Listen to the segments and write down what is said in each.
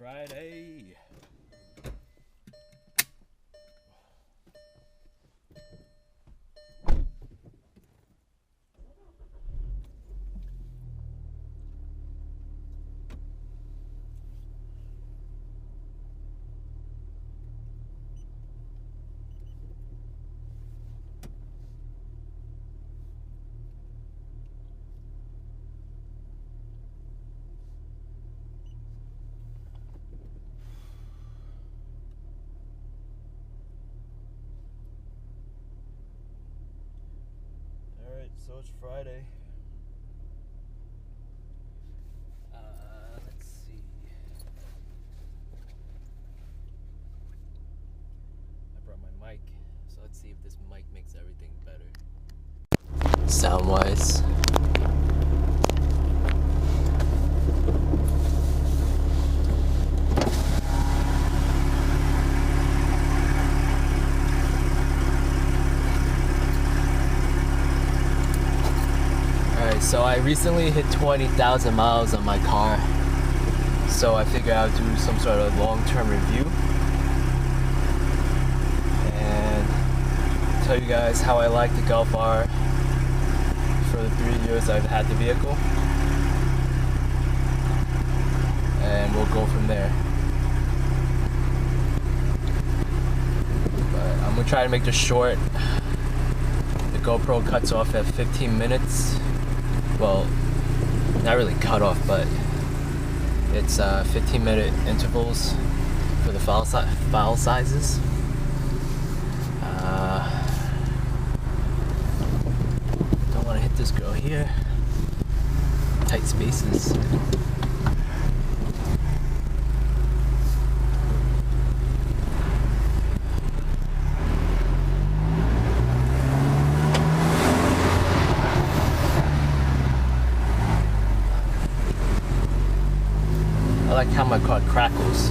Friday. So it's Friday. Let's see. I brought my mic, so let's see if this mic makes everything better. Sound-wise. So I recently hit 20,000 miles on my car, so I figured I would do some sort of long-term review and tell you guys how I like the Golf R for the 3 years I've had the vehicle, and we'll go from there. But I'm gonna try to make this short. The GoPro cuts off at 15 minutes. Well, not really cut off, but it's 15-minute intervals for the file sizes. Don't want to hit this girl here. Tight spaces. I like how my car crackles.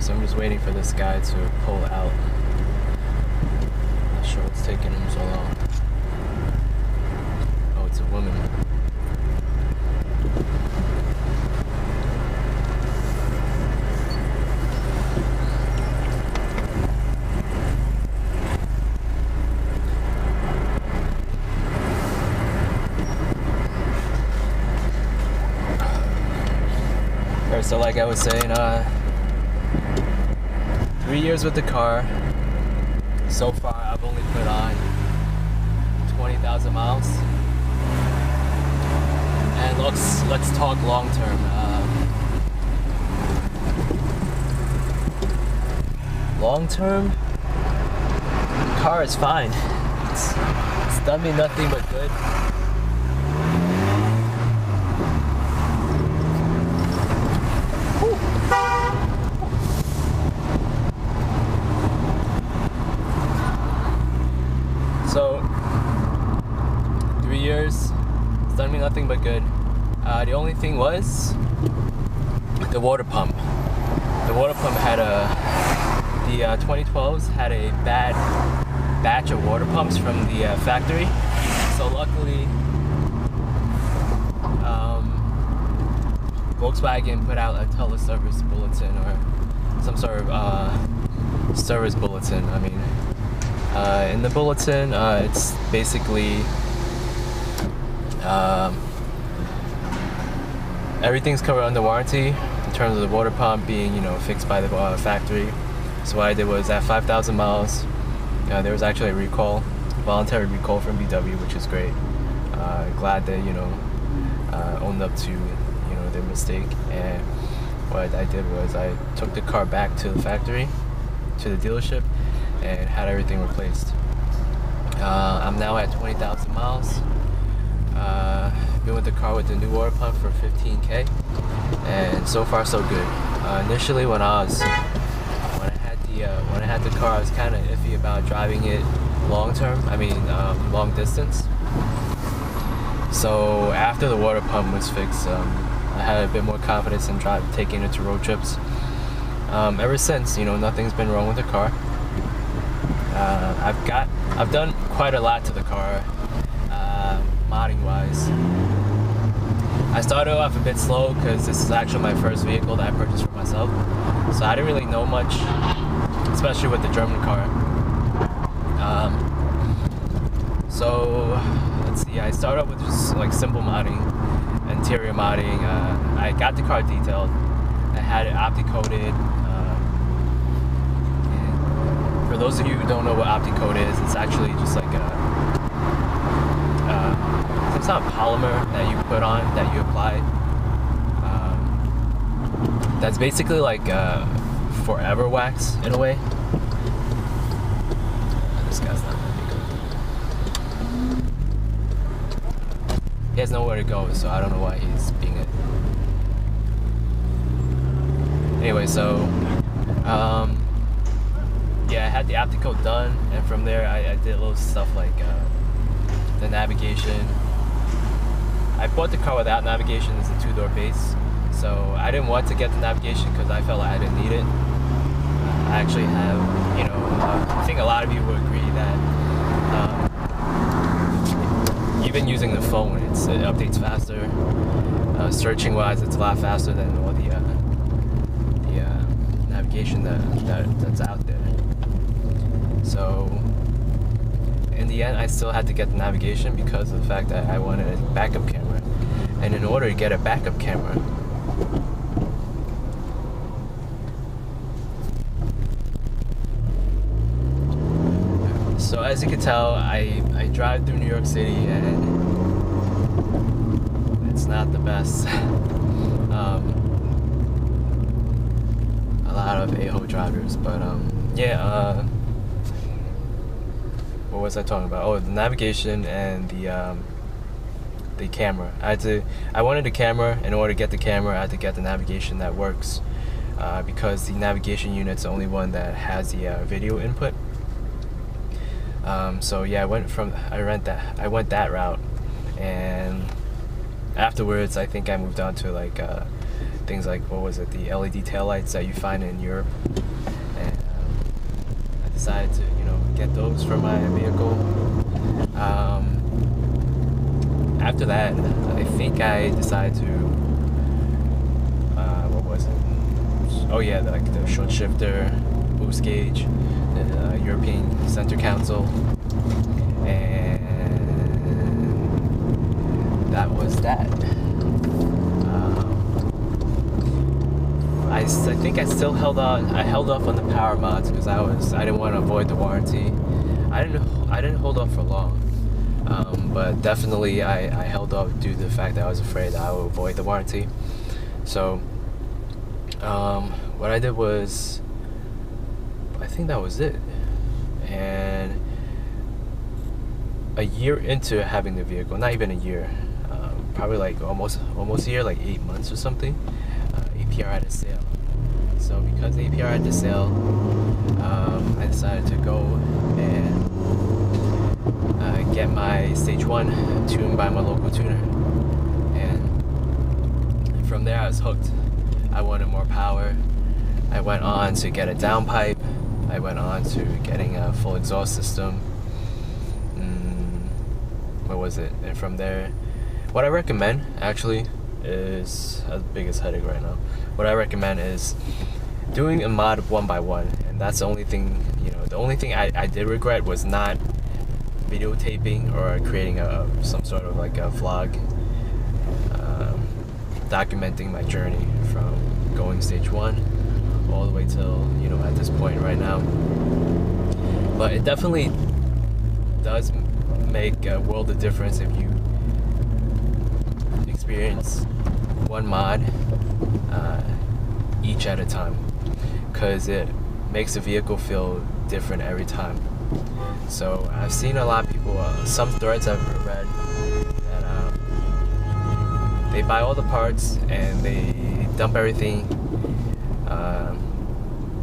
So I'm just waiting for this guy to pull out. Not sure what's taking him so long. Oh, it's a woman. Alright, so like I was saying, 3 years with the car. So far, I've only put on 20,000 miles. And let's talk long term. Long term, the car is fine. It's done me nothing but good. So, 3 years, it's done me nothing but good. The only thing was the water pump. The water pump had the 2012s had a bad batch of water pumps from the factory. So luckily, Volkswagen put out a teleservice bulletin or some sort of service bulletin. I mean, in the bulletin, it's basically everything's covered under warranty in terms of the water pump being, you know, fixed by the factory. So what I did was at 5,000 miles, there was actually a recall, voluntary recall from VW, which is great. Glad they, you know, owned up to, you know, their mistake. And what I did was I took the car back to the factory, to the dealership, and had everything replaced. I'm now at 20,000 miles. Been with the car with the new water pump for 15K, and so far so good. Initially, when I had the car, I was kind of iffy about driving it long distance. So after the water pump was fixed, I had a bit more confidence in taking it to road trips. Ever since, you know, nothing's been wrong with the car. I've done quite a lot to the car, modding wise. I started off a bit slow because this is actually my first vehicle that I purchased for myself, so I didn't really know much, especially with the German car. So let's see, I started off with just like simple modding, interior modding. I got the car detailed. I had it opti-coated. For those of you who don't know what opti-coat is, it's actually just like some sort of polymer that you put on, that you apply. That's basically like forever wax in a way. This guy's not very good. He has nowhere to go, so I don't know why he's being it. Anyway, so yeah, I had the opti-coat done, and from there I did little stuff like the navigation. I bought the car without navigation. It's a two-door base, so I didn't want to get the navigation because I felt like I didn't need it. I actually have, you know, I think a lot of you will agree that even using the phone, it updates faster. Searching wise, it's a lot faster than all the navigation that's out there. So in the end, I still had to get the navigation because of the fact that I wanted a backup camera. And in order to get a backup camera, so as you can tell, I drive through New York City and it's not the best. A lot of a-hole drivers, but yeah, what was I talking about? Oh, the navigation and the camera. I wanted a camera. In order to get the camera, I had to get the navigation that works, because the navigation unit's the only one that has the video input. So yeah, I went that route, and afterwards I think I moved on to like things like, what was it, the LED taillights that you find in Europe, and I decided to, you know, get those for my vehicle. After that, I think I decided to, what was it? Oh yeah, like the short shifter, boost gauge, the European Center Council, and that was that. I think I still held on. I held off on the power mods because I didn't want to avoid the warranty. I didn't hold off for long, but definitely I held off due to the fact that I was afraid that I would avoid the warranty. So what I did was, I think that was it. And a year into having the vehicle, not even a year, probably like almost a year, like 8 months or something, APR had a sale. So because APR had the sale, I decided to go and get my Stage 1 tuned by my local tuner. And from there I was hooked. I wanted more power. I went on to get a downpipe. I went on to getting a full exhaust system. What was it? And from there, what I recommend actually is, the biggest headache right now, what I recommend is doing a mod 1 by 1. And that's the only thing, you know, the only thing I did regret was not videotaping or creating some sort of like a vlog. documenting my journey from going stage 1 all the way till, you know, at this point right now. But it definitely does make a world of difference if you experience one mod each at a time, because it makes the vehicle feel different every time. So I've seen a lot of people, some threads I've read that they buy all the parts and they dump everything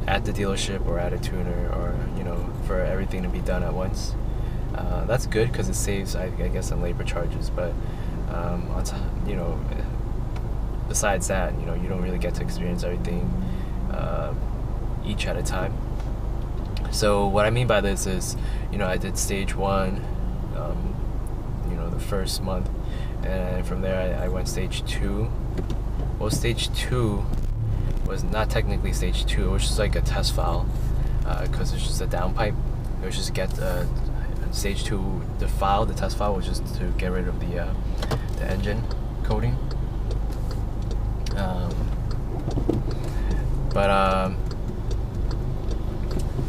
at the dealership or at a tuner, or, you know, for everything to be done at once. That's good because it saves, I guess, on labor charges, but you know, besides that, you know, you don't really get to experience everything each at a time. So what I mean by this is, you know, I did stage 1, you know, the first month, and from there I went stage 2. Well, stage 2 was not technically stage 2, it was just like a test file, because it's just a downpipe. It was just get stage 2, the test file was just to get rid of the engine coating.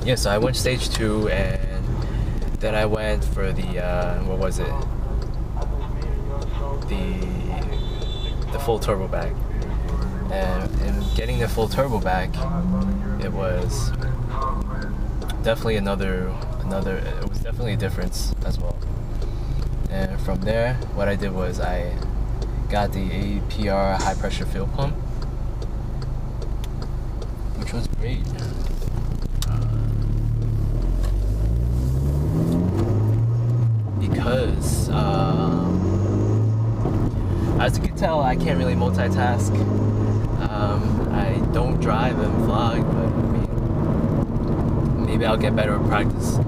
Yeah, so I went stage 2, and then I went for the what was it? The full turbo bag. And getting the full turbo bag, it was definitely it was definitely a difference as well. And from there, what I did was I got the APR high pressure fuel pump, which was great. Because as you can tell, I can't really multitask. I don't drive and vlog, but I mean, maybe I'll get better at practice.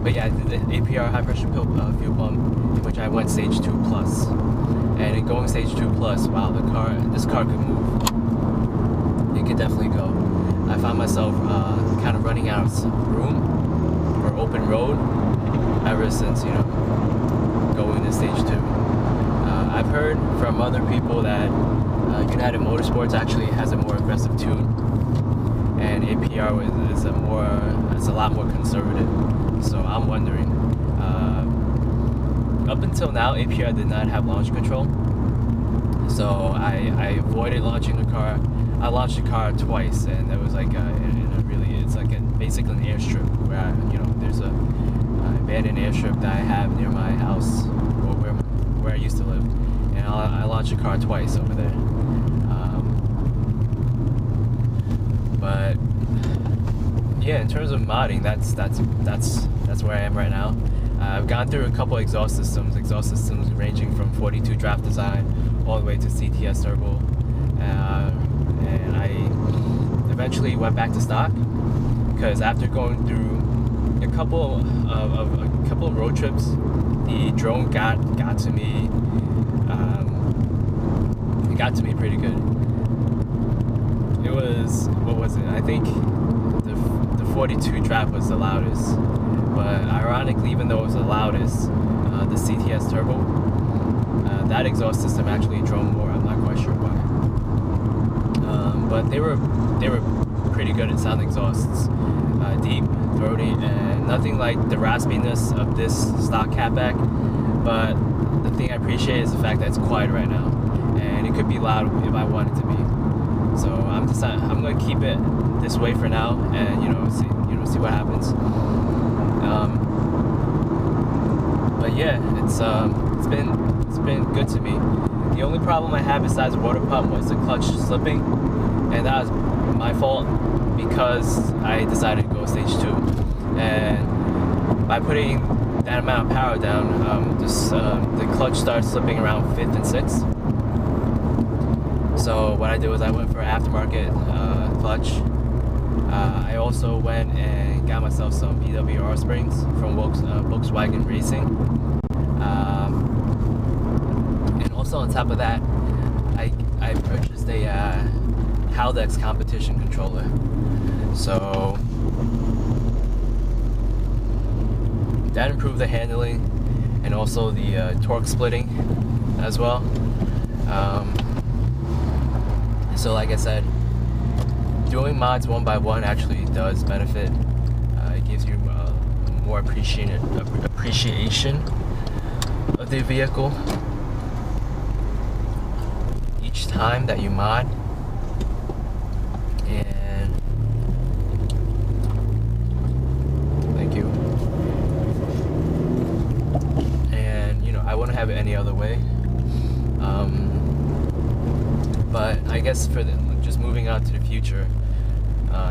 But yeah, I did the APR high pressure fuel pump, in which I went stage 2 plus. And in going stage 2 plus, wow, this car could move. It could definitely go. I found myself kind of running out of room for open road ever since, you know, going to stage 2. I've heard from other people that United Motorsports actually has a more aggressive tune, and APR is a lot more conservative. So I'm wondering, up until now, APR did not have launch control, so I avoided launching the car. I launched the car twice, and it was like basically an airstrip where there's a abandoned airstrip that I have near my house, or where I used to live, and I launched the car twice over there. But yeah, in terms of modding, that's where I am right now. I've gone through a couple exhaust systems ranging from 42 draft design all the way to CTS turbo, and I eventually went back to stock because after going through a couple of road trips, the drone got to me. It got to me pretty good. It was, what was it? I think the 42 draft was the loudest, but ironically, even though it was the loudest, the CTS turbo, that exhaust system actually drone more. I'm not quite sure why, but they were pretty good at sound exhausts, deep, throaty, and nothing like the raspiness of this stock catback. But the thing I appreciate is the fact that it's quiet right now, and it could be loud if I want it to be. So I'm going to keep it this way for now, and see what happens. But yeah, it's been good to me. The only problem I had besides water pump was the clutch slipping, and that was my fault because I decided to go stage 2, and by putting that amount of power down, the clutch starts slipping around 5th and 6th. So what I did was I went for aftermarket clutch. I also went and got myself some BWR springs from Volkswagen Racing. And also on top of that, I purchased a Haldex competition controller. So that improved the handling and also the torque splitting as well. So like I said, doing mods one by one actually does benefit. It gives you more appreciation of the vehicle each time that you mod. And thank you. And you know, I wouldn't have it any other way. But I guess for just moving on to the future,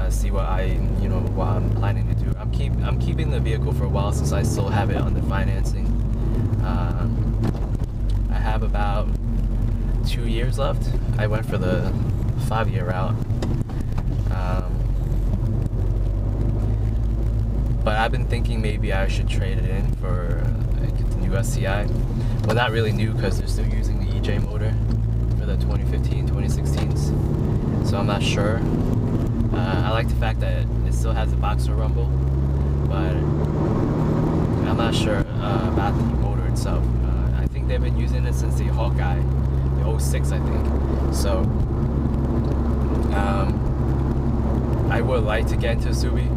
see what what I'm planning to do. I'm keeping the vehicle for a while since I still have it under financing. I have about 2 years left. I went for the 5-year route. But I've been thinking maybe I should trade it in for the new STI. Well, not really new because they're still using the EJ motor for the 2015, 2016s. So I'm not sure. I like the fact that it still has the boxer rumble, but I'm not sure about the motor itself. I think they've been using it since the Hawkeye, the 06, I think. So I would like to get into a Subi,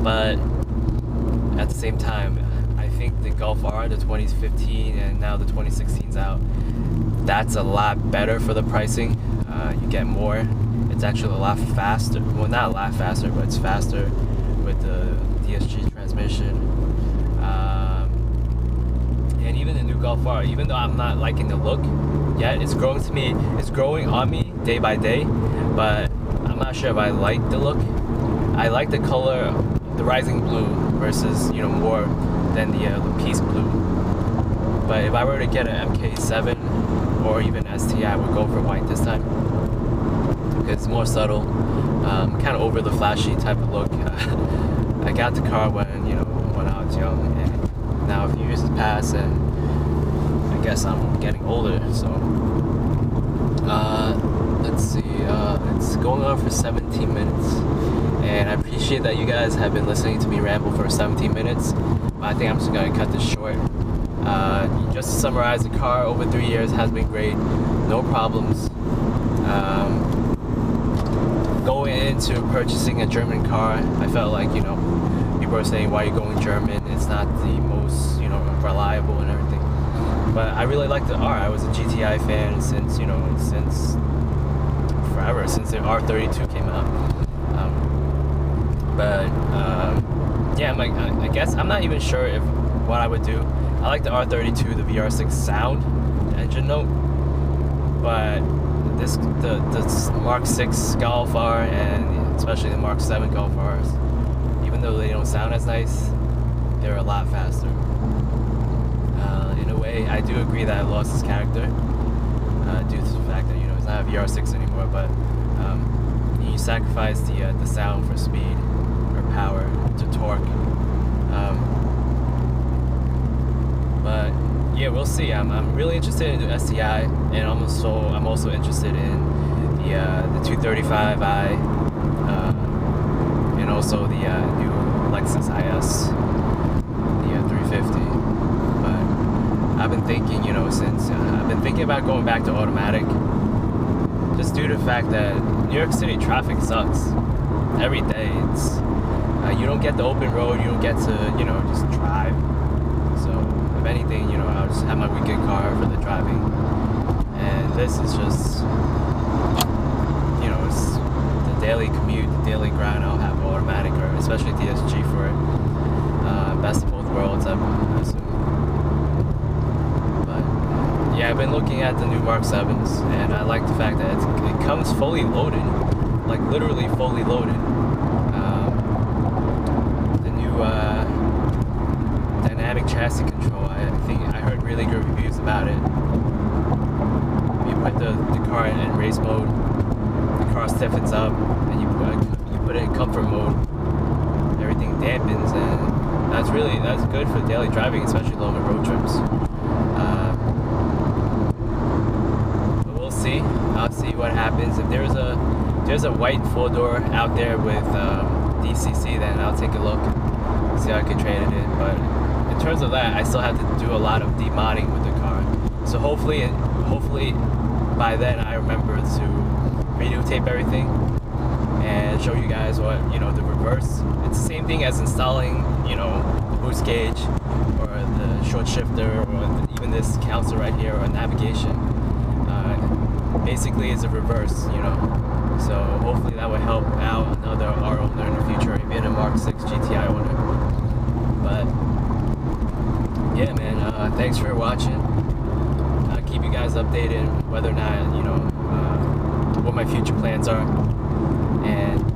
but at the same time, I think the Golf R, the 2015 and now the 2016's out, that's a lot better for the pricing. You get more. It's actually a lot faster. Well, not a lot faster, but it's faster with the DSG transmission. And even the new Golf R, even though I'm not liking the look yet, it's growing on me day by day, but I'm not sure if I like the look. I like the color, the rising blue versus, more than the peace blue. But if I were to get an MK7 or even ST, I would go for white this time. It's more subtle, kind of over the flashy type of look. I got the car when I was young, and now a few years has passed, and I guess I'm getting older. So let's see, it's going on for 17 minutes, and I appreciate that you guys have been listening to me ramble for 17 minutes. But I think I'm just gonna cut this short. Just to summarize, the car over 3 years has been great, no problems. Going into purchasing a German car, I felt like, people are saying, why are you going German? It's not the most, reliable and everything. But I really like the R. I was a GTI fan since forever, since the R32 came out. Yeah, I guess I'm not even sure if what I would do. I like the R32, the VR6 sound, the engine note, but the Mark 6 Golf R and especially the Mark 7 Golf Rs, even though they don't sound as nice, they're a lot faster. In a way, I do agree that it lost its character due to the fact that it's not a VR6 anymore. But you sacrifice the sound for speed, or power, to torque. But yeah, we'll see. I'm really interested in the STI, and I'm also interested in the 235i, and also the new Lexus IS, the 350. But I've been thinking, since I've been thinking about going back to automatic, just due to the fact that New York City traffic sucks every day. It's you don't get the open road, you don't get to just drive. So if anything, I'll just have my weekend car for the driving. And this is just, it's the daily commute, the daily grind. I'll have automatic, or especially DSG for it. Best of both worlds, I assume. But yeah, I've been looking at the new Mark 7s, and I like the fact that it comes fully loaded, like literally fully loaded. The new dynamic chassis control, I think I heard really good reviews about it. You put the car in race mode, the car stiffens up, and you put it in comfort mode, everything dampens, and that's good for daily driving, especially longer road trips. But we'll see. I'll see what happens. If there's a white 4-door out there with DCC, then I'll take a look, see how I can trade it in. But in terms of that, I still have to do a lot of demodding with the car. So hopefully by then I remember to videotape everything and show you guys what, the reverse. It's the same thing as installing, the boost gauge or the short shifter or even this console right here or navigation. Basically it's a reverse, So hopefully that will help out another R owner in the future, even a Mark 6 GTI owner. But yeah, man, thanks for watching. I'll keep you guys updated whether or not, what my future plans are. And